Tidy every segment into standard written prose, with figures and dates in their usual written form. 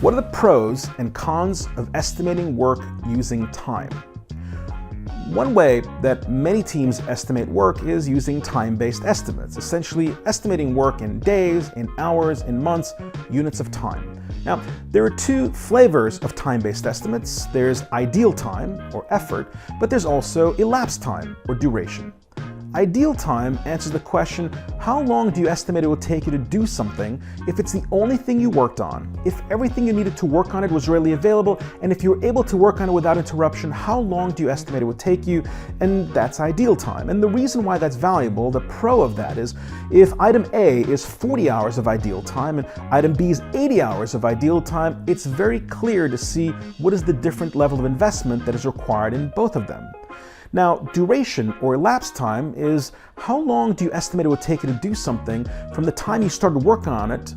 What are the pros and cons of estimating work using time? One way that many teams estimate work is using time-based estimates, essentially estimating work in days, in hours, in months, units of time. Now, there are two flavors of time-based estimates. There's ideal time, or effort, but there's also elapsed time, or duration. Ideal time answers the question, how long do you estimate it will take you to do something if it's the only thing you worked on, if everything you needed to work on it was readily available, and if you were able to work on it without interruption, how long do you estimate it would take you? And that's ideal time. And the reason why that's valuable, the pro of that is, if item A is 40 hours of ideal time and item B is 80 hours of ideal time, it's very clear to see what is the different level of investment that is required in both of them. Now, duration or elapsed time is how long do you estimate it would take you to do something from the time you started working on it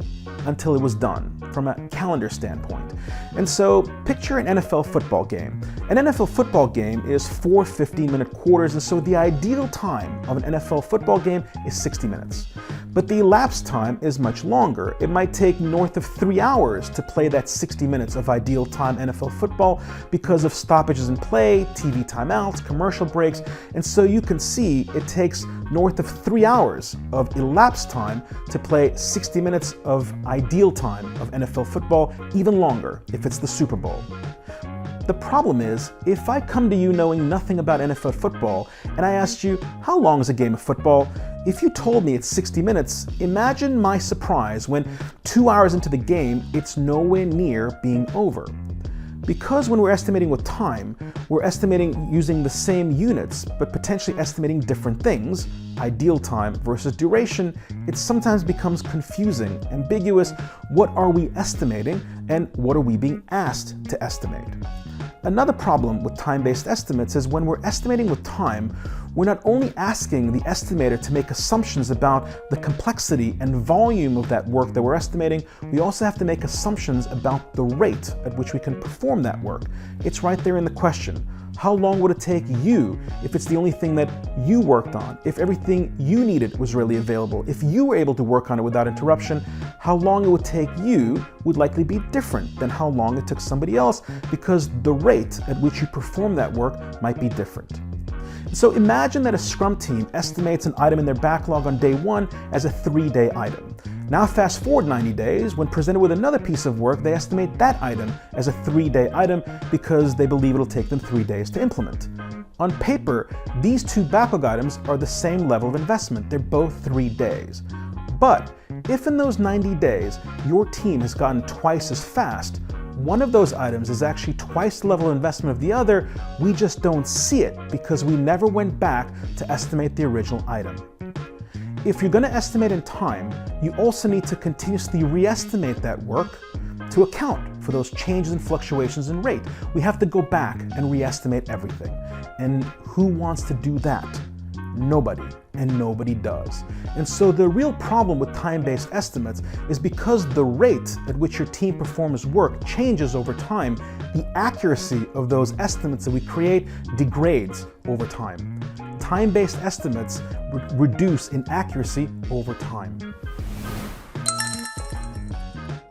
until it was done, from a calendar standpoint. And so picture an NFL football game. An NFL football game is 4 15-minute quarters, and so the ideal time of an NFL football game is 60 minutes. But the elapsed time is much longer. It might take north of 3 hours to play that 60 minutes of ideal time NFL football because of stoppages in play, TV timeouts, commercial breaks, and so you can see it takes north of 3 hours of elapsed time to play 60 minutes of ideal time of NFL football, even longer if it's the Super Bowl. The problem is, if I come to you knowing nothing about NFL football and I asked you, how long is a game of football? If you told me it's 60 minutes, imagine my surprise when 2 hours into the game, it's nowhere near being over. Because when we're estimating with time, we're estimating using the same units, but potentially estimating different things, ideal time versus duration, it sometimes becomes confusing, ambiguous. What are we estimating and what are we being asked to estimate? Another problem with time-based estimates is when we're estimating with time, we're not only asking the estimator to make assumptions about the complexity and volume of that work that we're estimating, we also have to make assumptions about the rate at which we can perform that work. It's right there in the question. How long would it take you if it's the only thing that you worked on, if everything you needed was readily available, if you were able to work on it without interruption? How long it would take you would likely be different than how long it took somebody else, because the rate at which you perform that work might be different. So imagine that a Scrum team estimates an item in their backlog on day 1 as a 3-day item. Now fast forward 90 days, when presented with another piece of work, they estimate that item as a 3-day item because they believe it'll take them 3 days to implement. On paper, these two backlog items are the same level of investment. They're both 3 days. But if in those 90 days, your team has gotten twice as fast, one of those items is actually twice the level of investment of the other, we just don't see it because we never went back to estimate the original item. If you're going to estimate in time, you also need to continuously re-estimate that work to account for those changes and fluctuations in rate. We have to go back and re-estimate everything. And who wants to do that? Nobody, and nobody does. And so the real problem with time-based estimates is because the rate at which your team performs work changes over time, the accuracy of those estimates that we create degrades over time. Time-based estimates reduce in accuracy over time.